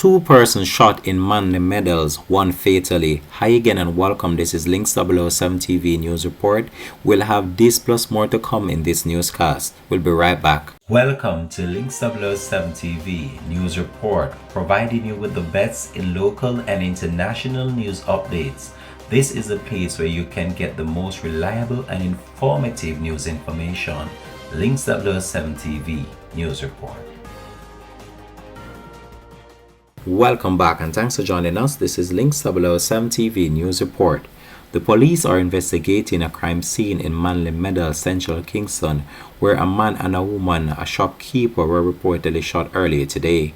Two persons shot in Manly Meadows, one fatally. Hi again and welcome. This is Links 007 TV News Report. We'll have this plus more to come in this newscast. We'll be right back. Welcome to Links 007 TV News Report, providing you with the best in local and international news updates. This is a place where you can get the most reliable and informative news information. Links 007 TV News Report. Welcome back and thanks for joining us. This is Links 007 TV News Report. The police are investigating a crime scene in Manly Meadows, Central Kingston, where a man and a woman, a shopkeeper, were reportedly shot earlier today.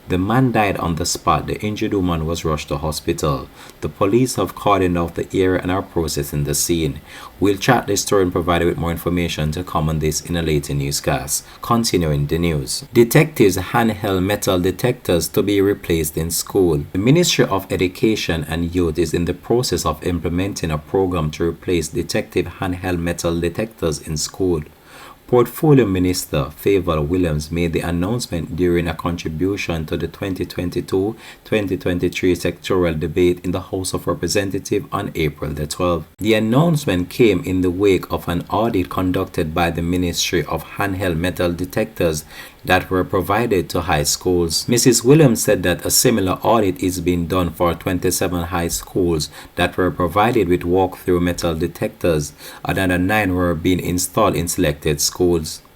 The man died on the spot. The injured woman was rushed to hospital. The police have cordoned off the area and are processing the scene. We'll chat this story and provide you with more information to come on this in a later newscast. Continuing the news. Detectives handheld metal detectors to be replaced in school. The Ministry of Education and Youth is in the process of implementing a program to replace detective handheld metal detectors in school. Portfolio Minister Favour Williams made the announcement during a contribution to the 2022-2023 sectoral debate in the House of Representatives on April the 12th. The announcement came in the wake of an audit conducted by the Ministry of Handheld Metal Detectors that were provided to high schools. Mrs. Williams said that a similar audit is being done for 27 high schools that were provided with walk-through metal detectors. Another 9 were being installed in selected schools.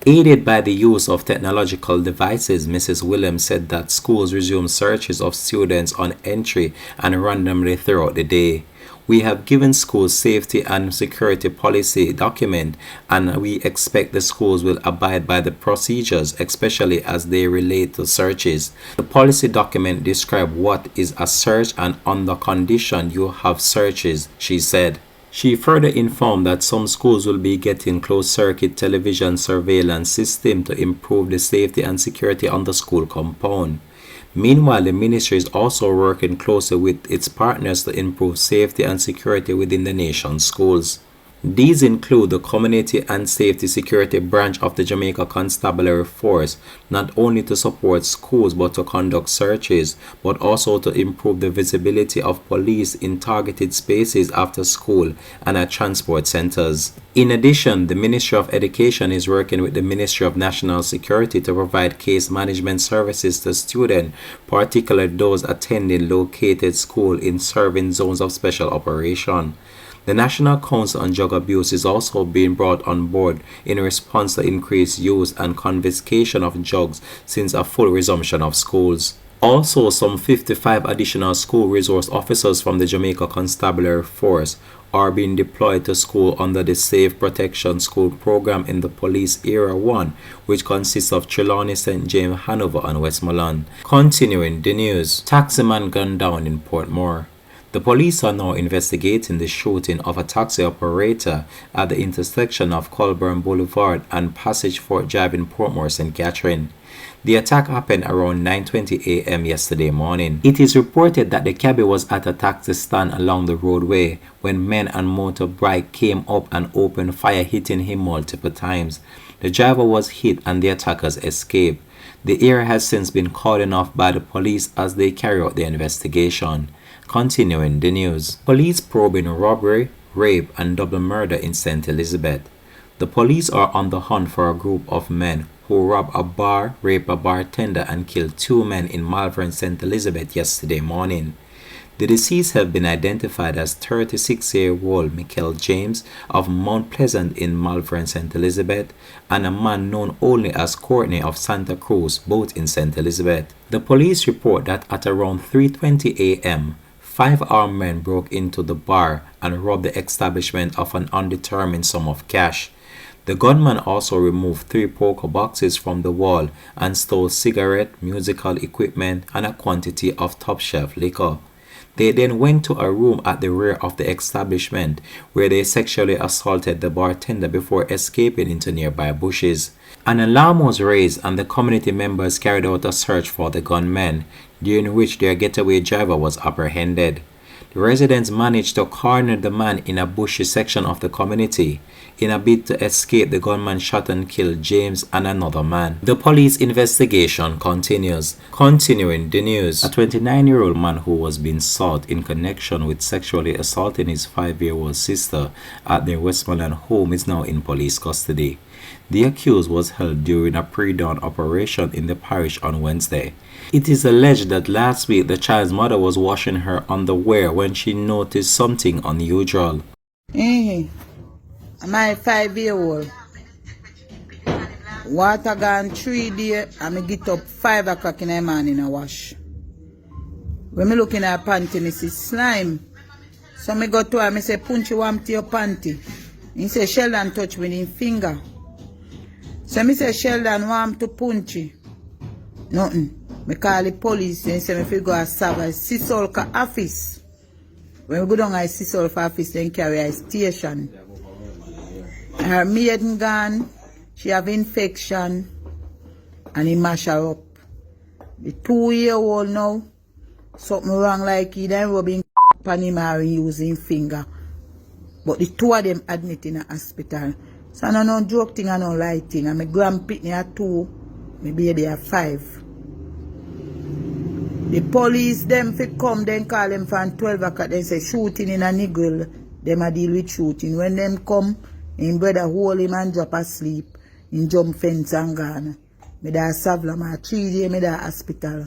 Aided by the use of technological devices, Mrs. Williams said that schools resume searches of students on entry and randomly throughout the day. We have given schools safety and security policy document, and we expect the schools will abide by the procedures, especially as they relate to searches. The policy document describes what is a search and under condition you have searches, she said. She further informed that some schools will be getting closed-circuit television surveillance system to improve the safety and security on the school compound. Meanwhile, the ministry is also working closely with its partners to improve safety and security within the nation's schools. These include the Community and Safety Security Branch of the Jamaica Constabulary Force, not only to support schools but to conduct searches, but also to improve the visibility of police in targeted spaces after school and at transport centers. In addition, the Ministry of Education is working with the Ministry of National Security to provide case management services to students, particularly those attending located schools in serving zones of special operation. The National Council on Drug Abuse is also being brought on board in response to increased use and confiscation of drugs since a full resumption of schools. Also, some 55 additional school resource officers from the Jamaica Constabulary Force are being deployed to school under the Safe Protection School program in the Police Area 1, which consists of Trelawney, St. James, Hanover and Westmoreland. Continuing the news, taximan gunned down in Portmore. The police are now investigating the shooting of a taxi operator at the intersection of Colburn Boulevard and Passage Fort Drive in Portmore, St. Catherine. The attack happened around 9:20 a.m. yesterday morning. It is reported that the cabbie was at a taxi stand along the roadway when men on motorbike came up and opened fire, hitting him multiple times. The driver was hit and the attackers escaped. The area has since been cordoned off by the police as they carry out the investigation. Continuing the news. Police probing robbery, rape and double murder in St. Elizabeth. The police are on the hunt for a group of men who robbed a bar, raped a bartender and killed 2 men in Malvern, St. Elizabeth yesterday morning. The deceased have been identified as 36-year-old Michael James of Mount Pleasant in Malvern, St. Elizabeth, and a man known only as Courtney of Santa Cruz, both in St. Elizabeth. The police report that at around 3:20 a.m., 5 armed men broke into the bar and robbed the establishment of an undetermined sum of cash. The gunman also removed 3 poker boxes from the wall and stole cigarette, musical equipment, and a quantity of top-shelf liquor. They then went to a room at the rear of the establishment where they sexually assaulted the bartender before escaping into nearby bushes. An alarm was raised and the community members carried out a search for the gunmen, during which their getaway driver was apprehended. The residents managed to corner the man in a bushy section of the community. In a bid to escape, the gunman shot and killed James and another man. The police investigation continues. Continuing the news, a 29-year-old man who was being sought in connection with sexually assaulting his 5-year-old sister at their Westmoreland home is now in police custody. The accused was held during a pre-dawn operation in the parish on Wednesday. It is alleged that last week the child's mother was washing her underwear when she noticed something unusual. My 5-year-old. Water gone 3 days and me get up 5 o'clock in the morning and wash. When me look in her panty, me see slime. So me go to her, me say, Punchy, want to your panty? He say, Sheldon touch with his finger. So me say, Sheldon want to Punchy. Nothing. Me call the police and say, me fi go a serve a Sisolka office. When we go down a Sisolka office, then carry a station. Her maiden gone, she have infection, and he mash her up. The 2-year-old now, something wrong like he then rubbing on him or using finger. But the 2 of them admit in a hospital. So I don't know joke thing, I don't lie thing. And my grandpitney at 2, my baby at 5. The police them fi come, then call them from 12 o'clock, then say shooting in a niggle. Them a deal with shooting. When them come, him brother hold him and drop asleep. Him jump fence and gone. Me da Savla, 3 days me da hospital.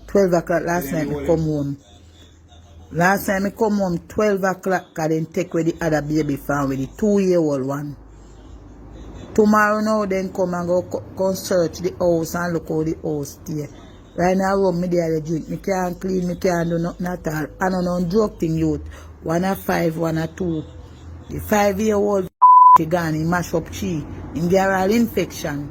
12 o'clock last night me come home. Last time me come home 12 o'clock, cause then take with the other baby from with the 2-year-old one. Tomorrow now then come and go search the house and look how the house stay. Right now me there the drink. Me can't clean, me can't do nothing at all. I don't know joke thing youth. 1 or 5, 1 or 2. The 5-year-old gone, he mash up chi. He get all infection.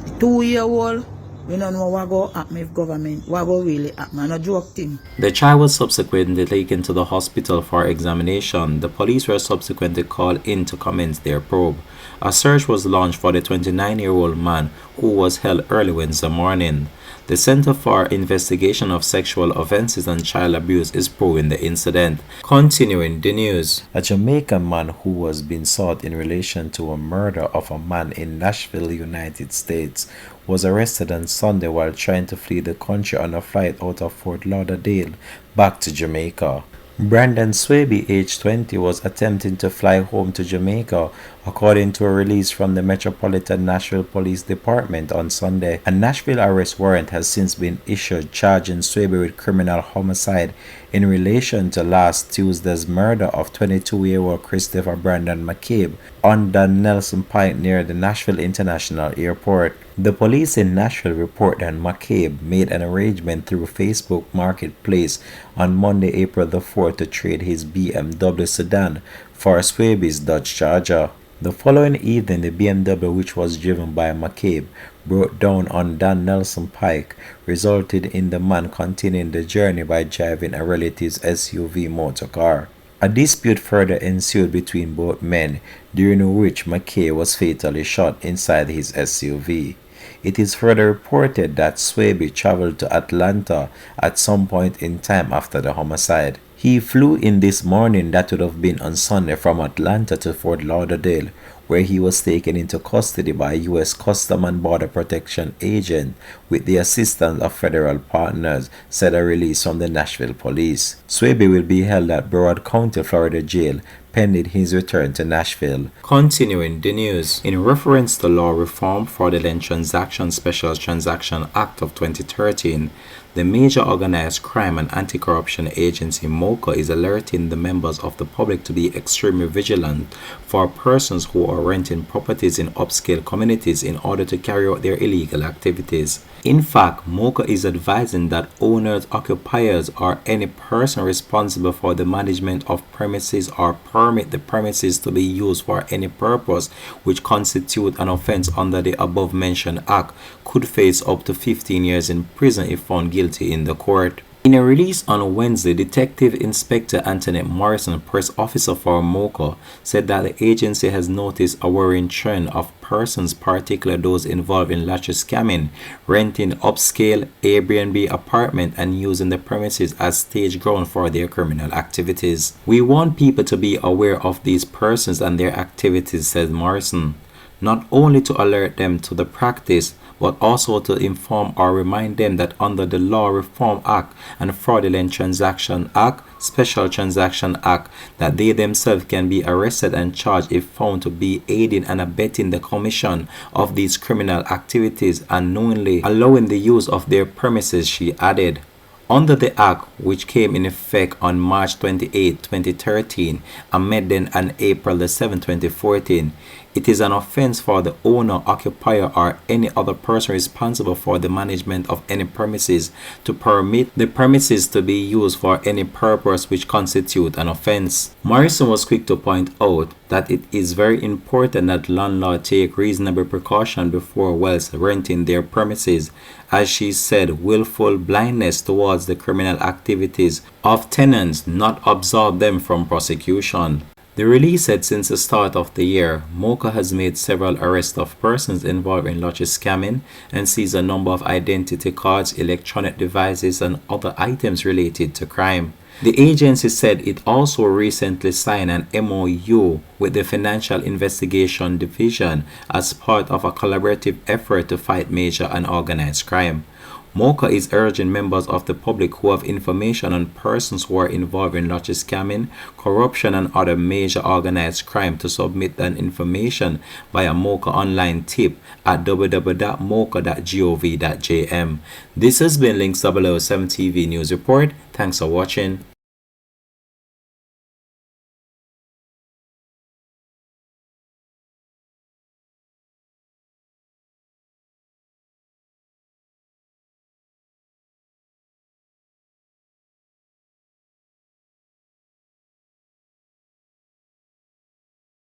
The 2-year-old, we don't know what go happen if government, what go really happen. No joke thing. The child was subsequently taken to the hospital for examination. The police were subsequently called in to commence their probe. A search was launched for the 29-year-old man who was held early Wednesday morning. The Center for Investigation of Sexual Offences and Child Abuse is probing the incident. Continuing the news, a Jamaican man who was being sought in relation to a murder of a man in Nashville, United States, was arrested on Sunday while trying to flee the country on a flight out of Fort Lauderdale back to Jamaica. Brandon Swaby, age 20, was attempting to fly home to Jamaica, according to a release from the Metropolitan Nashville Police Department on Sunday. A Nashville arrest warrant has since been issued charging Swaby with criminal homicide in relation to last Tuesday's murder of 22-year-old Christopher Brandon McCabe on the Nelson Pike near the Nashville International Airport. The police in Nashville report that McCabe made an arrangement through Facebook Marketplace on Monday, April the 4th to trade his BMW sedan for Swaby's Dodge Charger. The following evening, the BMW, which was driven by McCabe, broke down on Dan Nelson Pike, resulted in the man continuing the journey by driving a relative's SUV motorcar. A dispute further ensued between both men, during which McCabe was fatally shot inside his SUV. It is further reported that Swaby traveled to Atlanta at some point in time after the homicide. He flew in this morning, that would have been on Sunday, from Atlanta to Fort Lauderdale, where he was taken into custody by a U.S. Custom and Border Protection agent with the assistance of federal partners, said a release from the Nashville police. Swaby will be held at Broward County, Florida jail pending his return to Nashville. Continuing the news, in reference to Law Reform Fraudulent Transaction Special Transaction Act of 2013, the Major Organized Crime and Anti-Corruption Agency MOCA is alerting the members of the public to be extremely vigilant for persons who are renting properties in upscale communities in order to carry out their illegal activities. In fact, MOCA is advising that owners, occupiers, or any person responsible for the management of premises or permit the premises to be used for any purpose which constitute an offense under the above-mentioned act could face up to 15 years in prison if found guilty in the court. In a release on Wednesday, Detective Inspector Antoinette Morrison, press officer for MOCA, said that the agency has noticed a worrying trend of persons, particularly those involved in lottery scamming, renting upscale Airbnb apartment and using the premises as stage ground for their criminal activities. We want people to be aware of these persons and their activities, said Morrison, not only to alert them to the practice, but also to inform or remind them that under the Law Reform Act and Fraudulent Transaction Act, Special Transaction Act, that they themselves can be arrested and charged if found to be aiding and abetting the commission of these criminal activities and knowingly allowing the use of their premises, she added. Under the Act, which came in effect on March 28, 2013, amended on April 7, 2014, it is an offense for the owner, occupier, or any other person responsible for the management of any premises to permit the premises to be used for any purpose which constitute an offense. Morrison was quick to point out that it is very important that landlords take reasonable precaution before whilst renting their premises, as she said, willful blindness towards the criminal activities of tenants not absolve them from prosecution. The release said since the start of the year, Mocha has made several arrests of persons involved in lottery scamming and seized a number of identity cards, electronic devices, and other items related to crime. The agency said it also recently signed an MOU with the Financial Investigation Division as part of a collaborative effort to fight major and organized crime. Mocha is urging members of the public who have information on persons who are involved in lottery scamming, corruption, and other major organized crime to submit that information via Mocha online tip at www.mocha.gov.jm. This has been Links 007 TV News Report. Thanks for watching.